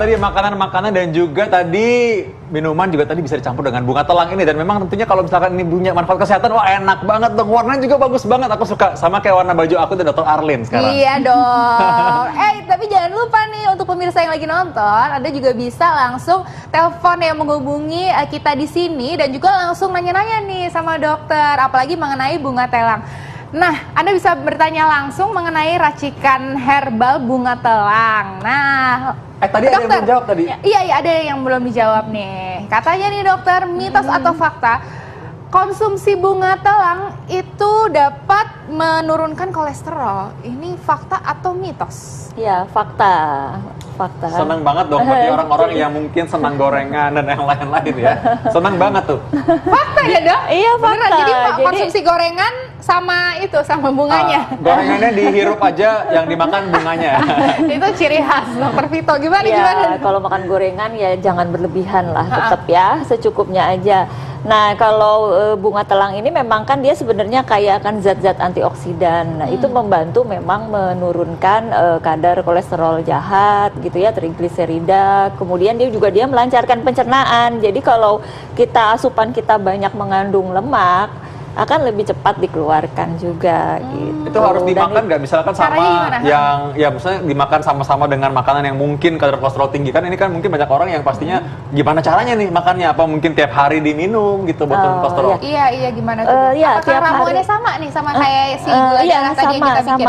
tadi makanan-makanan dan juga tadi minuman juga tadi bisa dicampur dengan bunga telang ini. Dan memang tentunya kalau misalkan ini punya manfaat kesehatan, wah enak banget dong. Warnanya juga bagus banget, aku suka. Sama kayak warna baju aku tuh Dr. Arlin sekarang. Iya dong. Tapi jangan lupa nih untuk pemirsa yang lagi nonton, Anda juga bisa langsung telepon yang menghubungi kita di sini dan juga langsung nanya-nanya nih sama dokter, apalagi mengenai bunga telang. Nah, Anda bisa bertanya langsung mengenai racikan herbal bunga telang. Nah, tadi dokter, ada yang belum jawab tadi? Iya, ada yang belum dijawab nih. Katanya nih dokter, mitos atau fakta, konsumsi bunga telang itu dapat menurunkan kolesterol. Ini fakta atau mitos? Ya, fakta. Senang banget dong bagi orang-orang yang mungkin senang gorengan dan yang lain-lain ya. Senang banget tuh. Fakta ya dok? Iya, fakta. Jadi konsumsi gorengan sama bunganya. Gorengannya dihirup aja, yang dimakan bunganya. Itu ciri khas dokter Vito. Gimana? Kalau makan gorengan ya jangan berlebihan lah, tetap ya secukupnya aja. Nah, kalau bunga telang ini memang kan dia sebenarnya kaya akan zat-zat antioksidan. Nah, itu membantu memang menurunkan kadar kolesterol jahat gitu ya, trigliserida. Kemudian dia melancarkan pencernaan. Jadi kalau asupan kita banyak mengandung lemak, akan lebih cepat dikeluarkan juga gitu. Itu harus dimakan nggak? Misalkan sama yang ya misalnya dimakan sama-sama dengan makanan yang mungkin kadar kolesterol tinggi, kan ini kan mungkin banyak orang yang pastinya gimana caranya nih makannya, apa mungkin tiap hari diminum gitu buat turun kolesterol. Iya gimana tuh? Apakah ramuannya sama nih sama kayak si gula darah tadi yang kita bikin?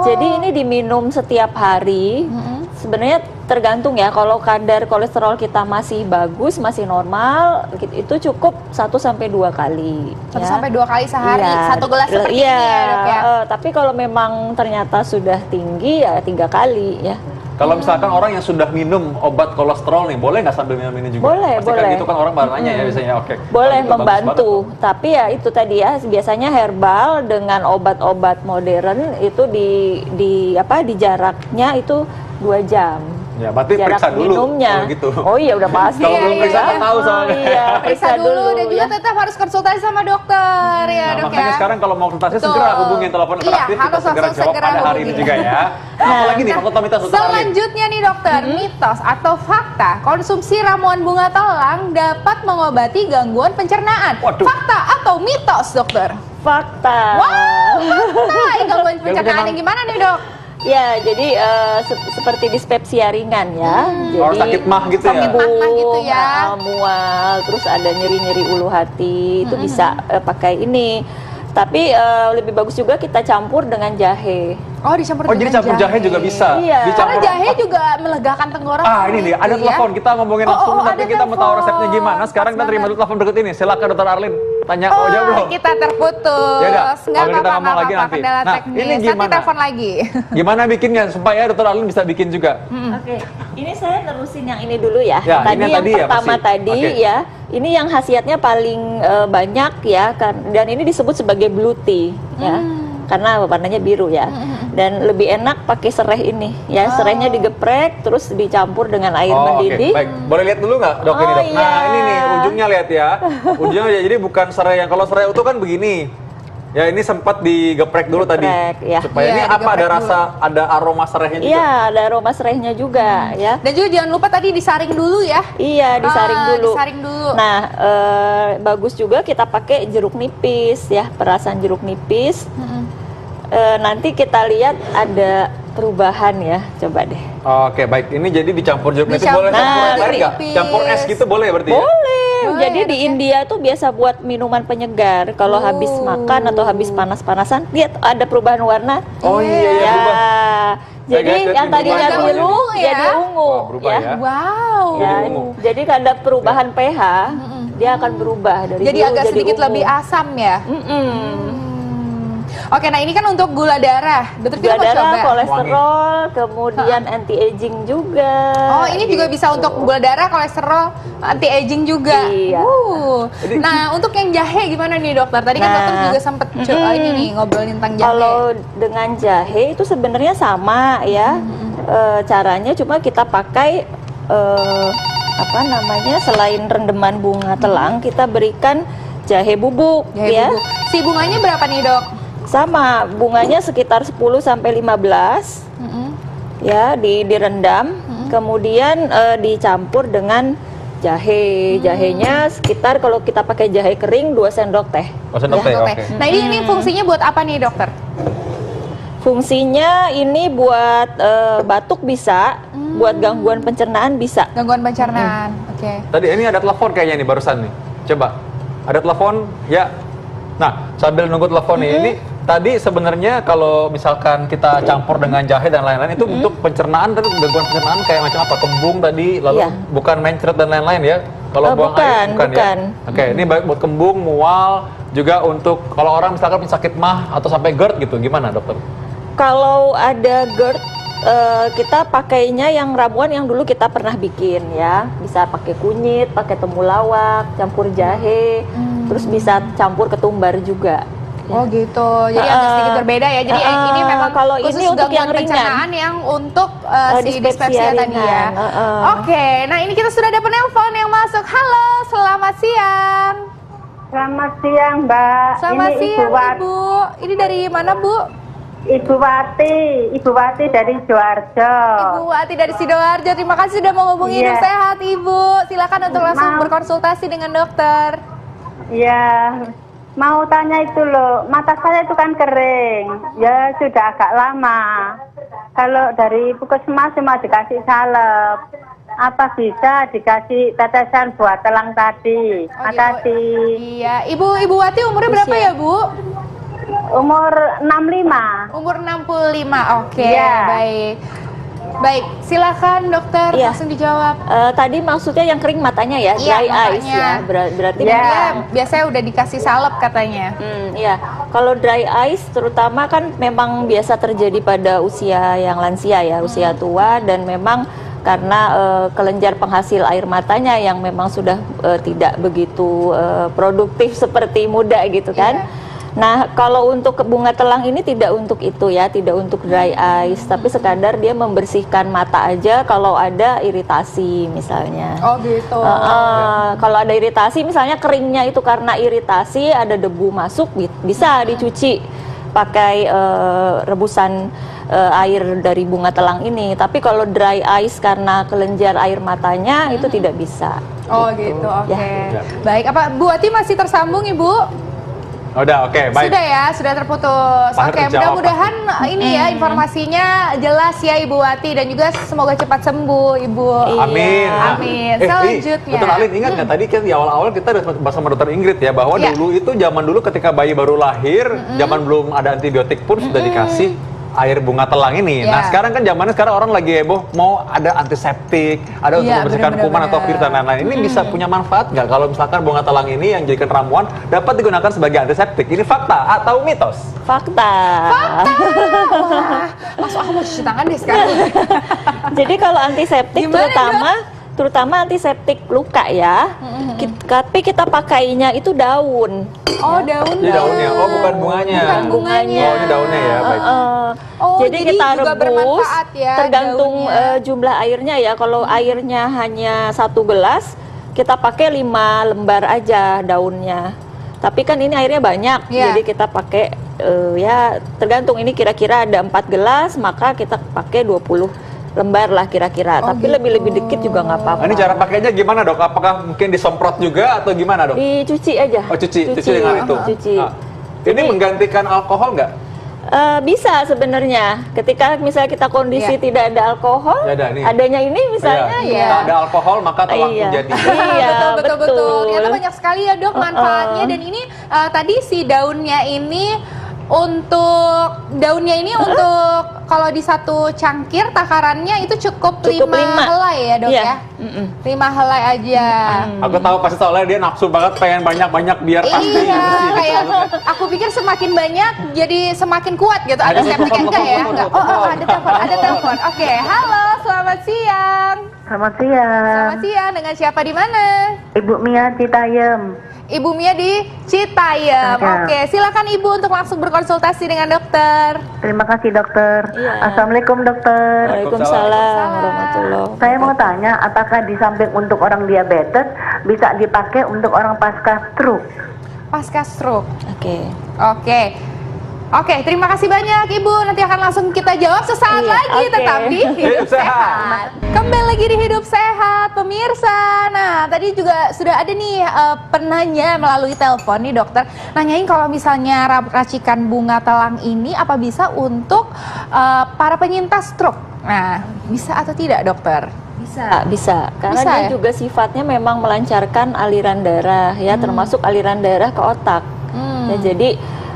Jadi ini diminum setiap hari. Sebenarnya tergantung ya, kalau kadar kolesterol kita masih bagus, masih normal, itu cukup 1-2 kali. 1-2 kali sehari, satu gelas seperti ini ya dok ya? Tapi kalau memang ternyata sudah tinggi ya 3 kali ya. Kalau misalkan orang yang sudah minum obat kolesterol nih, boleh nggak sambil minum ini juga? Boleh. Kan gitu kan orang baru nanya ya biasanya, oke. Boleh membantu, tapi ya itu tadi ya, biasanya herbal dengan obat-obat modern itu di jaraknya itu 2 jam. Ya, berarti jarak periksa dulu minumnya. Gitu. Oh iya, udah pasti. Kalau belum periksa kan tahu soalnya. Iya, periksa dulu dan juga tetap harus konsultasi sama dokter ya dok makanya ya. sekarang kalau mau konsultasi segera hubungin telepon interaktif, kita segera jawab pada hari ini juga ya. Apalagi nih fakta-mitos selanjutnya nih dokter, mitos atau fakta konsumsi ramuan bunga telang dapat mengobati gangguan pencernaan. Fakta atau mitos dokter? Fakta. Wow, fakta. Gangguan pencernaan yang gimana nih dok? Ya, jadi seperti dispepsia ringan ya. Jadi sakit mah gitu ya. Gitu ya. Mual, terus ada nyeri-nyeri ulu hati, itu bisa pakai ini. Tapi lebih bagus juga kita campur dengan jahe. Dicampur jadi campur jahe juga bisa. Iya. Karena jahe juga melegakan tenggorokan. Ini nih, ada telepon. Kita ngomongin langsung nanti kita mau tahu resepnya gimana. Sekarang kita terima dulu telepon berikut ini. Silakan Dr. Arlin. Tanya jawab. Kita terputus. Nggak apa-apa lagi nanti. Nah, ini gimana? Nanti telepon lagi. Gimana bikinnya supaya Dr. Arlin bisa bikin juga? Oke. Ini saya terusin yang ini dulu ya. Tadi yang pertama tadi ya. Ini yang khasiatnya paling banyak ya, dan ini disebut sebagai blue tea ya. Karena warnanya biru ya. Dan lebih enak pakai serai ini ya. Serainya digeprek terus dicampur dengan air mendidih. Baik. Boleh lihat dulu nggak dok ini dok? Nah ini nih ujungnya, lihat ya. Ujungnya jadi bukan serai yang, kalau serai utuh kan begini. Ya ini sempat digeprek dulu tadi. Ya. Supaya ini apa, ada rasa, ada aroma serainya juga? Iya, ada aroma serainya juga ya. Dan juga jangan lupa tadi disaring dulu ya. Iya, disaring dulu. Nah, bagus juga kita pakai jeruk nipis ya, perasan jeruk nipis. Nanti kita lihat ada perubahan ya, coba deh. Oke, baik. Ini jadi dicampur jeruk nipis, boleh campur air nggak? Campur es gitu boleh berarti ya? Boleh. Jadi di India tuh biasa buat minuman penyegar. Kalau habis makan atau habis panas-panasan, lihat ada perubahan warna. Oh iya, berubah. Jadi yang tadinya biru jadi ungu ya. Wow. Ya, jadi ada perubahan pH, dia akan berubah dari jadi agak sedikit lebih asam ya. Oke, nah ini kan untuk gula darah. Gula darah, kolesterol, kemudian anti aging juga. Oh, ini juga bisa untuk gula darah, kolesterol, anti aging juga. Iya. Nah, untuk yang jahe gimana nih dokter? Tadi kan dokter juga sempat ini nih ngobrolin tentang jahe. Kalau dengan jahe itu sebenarnya sama ya. Caranya cuma kita pakai selain rendeman bunga telang, kita berikan jahe bubuk ya. Bubuk. Si bunganya berapa nih, Dok? Sama, bunganya sekitar 10 sampai 15. Ya, direndam. kemudian dicampur dengan jahe. Jahenya sekitar kalau kita pakai jahe kering 2 sendok teh. 2 sendok teh, oke. Nah ini fungsinya buat apa nih dokter? Fungsinya ini buat batuk bisa, buat gangguan pencernaan bisa. Gangguan pencernaan, oke. Tadi ini ada telepon kayaknya nih barusan nih. Coba, ada telepon ya. Nah, sambil nunggu telepon nih, ini tadi sebenarnya kalau misalkan kita campur dengan jahe dan lain-lain itu untuk pencernaan, tadi gangguan pencernaan kayak macam apa? Kembung tadi, lalu bukan mencret dan lain-lain ya? Kalau buang air bukan ya? Oke, ini baik buat kembung, mual, juga untuk kalau orang misalkan sakit mah atau sampai GERD gitu, gimana dokter? Kalau ada GERD, kita pakainya yang ramuan yang dulu kita pernah bikin ya. Bisa pakai kunyit, pakai temulawak, campur jahe, terus bisa campur ketumbar juga. Oh gitu, jadi agak sedikit berbeda ya. Jadi ini memang kalau khusus ini untuk yang pencernaan yang untuk si dispepsia tadi ya. ringan. Oke, nah ini kita sudah ada penelpon yang masuk. Halo, selamat siang. Selamat siang, Mbak. Selamat Ini siang, Ibu. Ini dari mana, Bu? Ibu Wati dari Sidoarjo. Ibu Wati dari Sidoarjo. Terima kasih sudah menghubungi Hidup Sehat, Ibu. Silakan untuk langsung berkonsultasi dengan dokter. Ya, mau tanya itu loh, mata saya itu kan kering, ya sudah agak lama. Kalau dari puskesmas cuma dikasih salep, apa bisa dikasih tetesan buat telang tadi? Makasih. Iya, Ibu Wati umurnya berapa ya, Bu? Umur 65. Umur 65, oke, Iya. Baik, silakan dokter langsung dijawab. Tadi maksudnya yang kering matanya ya, dry eyes ya, berarti biasanya udah dikasih salep katanya. Iya, kalau dry eyes terutama kan memang biasa terjadi pada usia yang lansia ya, usia tua, dan memang karena kelenjar penghasil air matanya yang memang sudah tidak begitu produktif seperti muda gitu kan. Nah, kalau untuk bunga telang ini tidak untuk itu ya, tidak untuk dry eyes, tapi sekadar dia membersihkan mata aja kalau ada iritasi misalnya. Oh gitu. Kalau ada iritasi, misalnya keringnya itu karena iritasi, ada debu masuk, bisa dicuci pakai rebusan air dari bunga telang ini. Tapi kalau dry eyes karena kelenjar air matanya itu tidak bisa. Oh gitu, oke. Baik, apa Bu Wati masih tersambung, Ibu? Udah, oke, baik. Sudah ya, sudah terputus. Oke, mudah-mudahan ini ya informasinya jelas ya Ibu Wati, dan juga semoga cepat sembuh Ibu. Amin. Amin. Selanjutnya. Dokter Alin, ingat nggak tadi kan di awal-awal kita udah bahas sama Dokter Ingrid ya, bahwa dulu itu zaman dulu ketika bayi baru lahir, zaman belum ada antibiotik pun sudah dikasih air bunga telang ini. Nah sekarang kan zamannya orang lagi heboh mau ada antiseptik, ada untuk membersihkan kuman atau virus dan lain-lain. Ini bisa punya manfaat nggak kalau misalkan bunga telang ini yang jadikan ramuan dapat digunakan sebagai antiseptik? Ini fakta atau mitos? Fakta. Wah, masuk aku mau cuci tangan deh sekarang. Jadi kalau antiseptik terutama antiseptik luka ya, tapi kita pakainya itu daun. Oh, daunnya. Jadi daunnya, oh bukan bunganya. Bukan bunganya. Oh, ini daunnya ya, baik. Jadi kita rebus, ya, tergantung jumlah airnya ya. Kalau airnya hanya 1 gelas, kita pakai 5 lembar aja daunnya. Tapi kan ini airnya banyak, jadi kita pakai ya tergantung, ini kira-kira ada 4 gelas, maka kita pakai 20 lembar lah kira-kira. Tapi lebih-lebih dikit juga nggak apa-apa. Ini cara pakainya gimana, Dok? Apakah mungkin disemprot juga atau gimana, Dok? Dicuci aja. Oh, cuci dengan itu. Cuci. Nah, ini menggantikan alkohol nggak? Bisa sebenarnya. Ketika misalnya kita kondisi tidak ada alkohol, adanya ini misalnya tak ada alkohol maka telang pun jadi. Iya, betul. Ternyata banyak sekali ya, Dok, manfaatnya. Dan ini tadi si daunnya ini untuk kalau di satu cangkir takarannya itu cukup 5 helai ya, Dok ya. 5 helai aja. Aku tahu pasti soalnya dia nafsu banget pengen banyak-banyak biar pasti. Iya, kayak aku pikir semakin banyak jadi semakin kuat gitu. Ada septiknya enggak ya? Enggak. Oh, ada telepon. Oke, halo, selamat siang. Selamat siang. Selamat siang, dengan siapa di mana? Ibu Mia Citayam. Ibu Mia di Citayam. Oke, silakan Ibu untuk langsung berkonsultasi dengan dokter. Terima kasih dokter. Assalamualaikum dokter. Waalaikumsalam warahmatullahi. Saya mau tanya, apakah di samping untuk orang diabetes bisa dipakai untuk orang pasca stroke? Pasca stroke. Oke. Oke, terima kasih banyak Ibu. Nanti akan langsung kita jawab sesaat lagi, oke. tetap di Hidup Sehat. Kembali lagi di Hidup Sehat, pemirsa. Nah, tadi juga sudah ada nih penanya melalui telepon nih dokter. Nanyain kalau misalnya racikan bunga telang ini apa bisa untuk para penyintas stroke? Nah, bisa atau tidak dokter? Bisa. Karena Bisa, dia ya? juga sifatnya memang melancarkan aliran darah ya, termasuk aliran darah ke otak. Ya, jadi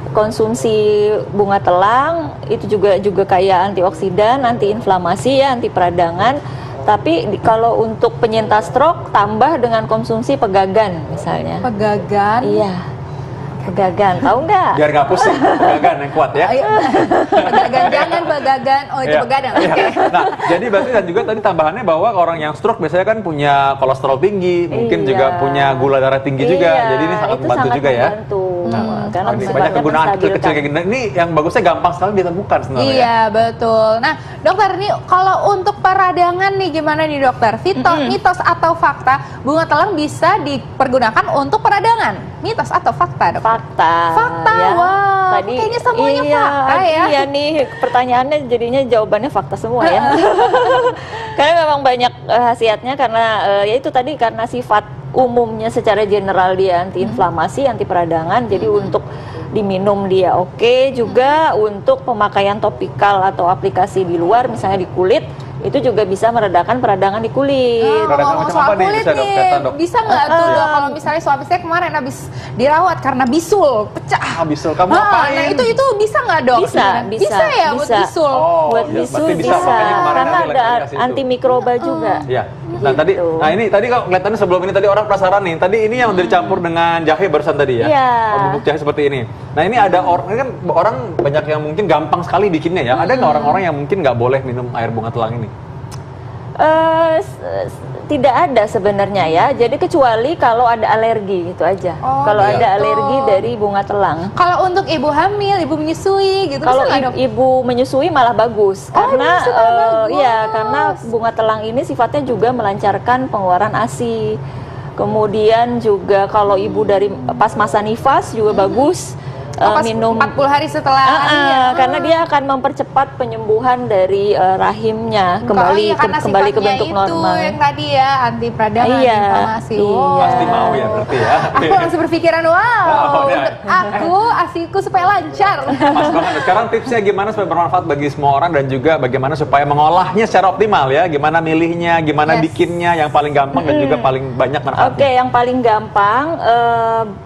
konsumsi bunga telang itu juga kaya antioksidan, antiinflamasi ya, anti peradangan. Tapi kalau untuk penyintas stroke tambah dengan konsumsi pegagan misalnya. Pegagan. Iya. Pegagan, tahu nggak? Biar nggak pusing, pegangan yang kuat ya. Pegagan, jangan pegagan. Oh, itu Iya. pegadang. Iya. Oke. Nah, jadi berarti dan juga tadi tambahannya bahwa orang yang stroke biasanya kan punya kolesterol tinggi, mungkin Iya. juga punya gula darah tinggi juga. Iya, Jadi ini sangat itu membantu sangat juga ya. membantu. Karena Ini sifatnya banyak kegunaan kecil-kecil menstabilkan. kayak gini. Nah, ini yang bagusnya gampang sekali ditemukan sebenarnya. Iya, betul. Nah, dokter, nih kalau untuk peradangan nih gimana nih dokter? Mitos atau fakta bunga telang bisa dipergunakan untuk peradangan? Mitos atau fakta, dok? Fakta. Fakta, ya. wow. Kayaknya semuanya fakta ya. Iya nih, pertanyaannya jadinya jawabannya fakta semua ya. Karena memang banyak khasiatnya karena ya itu tadi karena sifat umumnya secara general dia antiinflamasi, anti peradangan. Jadi untuk diminum dia oke, juga untuk pemakaian topikal atau aplikasi di luar misalnya di kulit itu juga bisa meredakan peradangan di kulit. Peradangan Ngomong macam soal apa nih? kulit Bisa, Dok? nih, Kelihatan, Dok. bisa nggak tuh dok kalau misalnya suami saya kemarin habis dirawat karena bisul pecah. Bisul kamu apain? Nah itu bisa nggak dok? Bisa. ya buat bisul. Oh, Buat iya, bisul berarti bisa. bisa, Makanya kemarin karena nanti ada lagi kasih itu. antimikroba juga. Iya. Nah Gitu. tadi, nah ini tadi kalau kelihatannya sebelum ini tadi orang penasaran nih. Tadi ini yang udah dicampur dengan jahe barusan tadi ya. Iya. Bubuk jahe seperti ini. Nah ini ada ini kan orang banyak yang mungkin gampang sekali bikinnya ya. Ada nggak orang-orang yang mungkin nggak boleh minum air bunga telang ini? Tidak ada sebenarnya ya. Jadi kecuali kalau ada alergi itu aja. Oh, kalau gitu. ada alergi dari bunga telang. Kalau untuk ibu hamil, ibu menyusui gitu Kalau bisa nggak dok? ibu menyusui malah bagus karena menyusui malah bagus. ya karena bunga telang ini sifatnya juga melancarkan pengeluaran ASI. Kemudian juga kalau ibu dari pas masa nifas juga bagus Pas minum 40 hari setelah ya. karena dia akan mempercepat penyembuhan dari rahimnya kembali karena kembali ke sifatnya bentuk itu normal. yang tadi ya anti peradangan, Iya, inflamasi. iya. Pasti mau ya berarti ya. Aku langsung berpikiran wow, Oh, ya. untuk aku asiku supaya lancar. Pas banget. Sekarang tipsnya gimana supaya bermanfaat bagi semua orang dan juga bagaimana supaya mengolahnya secara optimal ya. Gimana milihnya, gimana Yes. bikinnya yang paling gampang dan juga paling banyak manfaatnya. Oke, yang paling gampang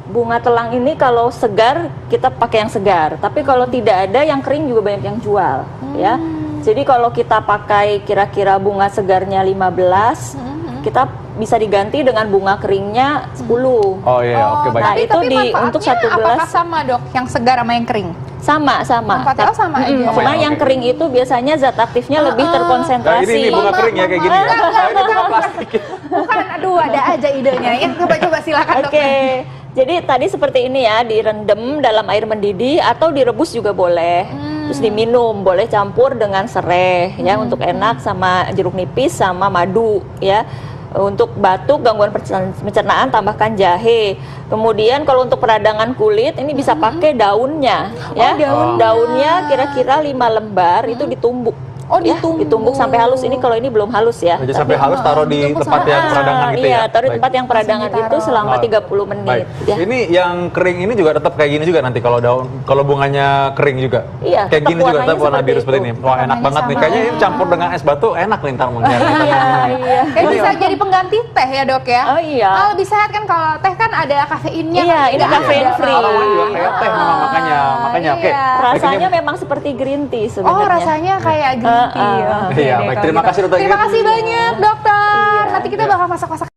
bunga telang ini kalau segar kita pakai yang segar. Tapi kalau tidak ada yang kering juga banyak yang jual, ya. Jadi kalau kita pakai kira-kira bunga segarnya 15, kita bisa diganti dengan bunga keringnya 10. Oh iya, oke baik. Nah, itu tapi untuk manfaatnya satu gelas apakah sama dok? Yang segar sama yang kering? sama. Manfaatnya sama aja. Cuma Sama ya, yang oke. kering itu biasanya zat aktifnya lebih Nah, terkonsentrasi. ini bunga kering ya kayak gini. Enggak, Nah, ini bunga plastik. Bukan, aduh ada aja idenya. Ya coba silakan dok. Oke, jadi tadi seperti ini ya, direndam dalam air mendidih atau direbus juga boleh. Terus diminum, boleh campur dengan serai ya untuk enak sama jeruk nipis sama madu ya. Untuk batuk, gangguan pencernaan tambahkan jahe. Kemudian kalau untuk peradangan kulit ini bisa pakai daunnya ya. Daunnya kira-kira 5 lembar itu ditumbuk. Oh, Ya, ditumbuk sampai halus. Ini kalau ini belum halus ya. Jadi sampai halus taruh di ditumbuk tempat sampai yang halus. peradangan gitu Iya, ya. taruh di Baik. tempat yang peradangan Langsung itu ditaruh. selama Oh, 30 menit Baik. ya. Ini yang kering ini juga tetap kayak gini juga nanti kalau daun kalau bunganya kering juga. Iya, Kayak tetap gini juga warnanya tetap warna seperti biru seperti itu. ini. Wah, enak Warnanya banget nih. sama. Kayaknya ini campur dengan es batu enak nih ntar mungkin. Iya. Kayak bisa jadi pengganti teh ya dok ya? Oh, iya. Lebih sehat kan kalau teh kan ada kafeinnya. Iya, kan? ini Nggak kafein ada. free. Aromanya juga kayak teh memang makanya oke. Iya. Rasanya memang seperti green tea sebenarnya. Oh rasanya kayak green tea. Oke Iya, deh baik. kalau Terima gitu. kasih, dokter. Terima kasih banyak dokter. Iya. Nanti kita bakal masak-masak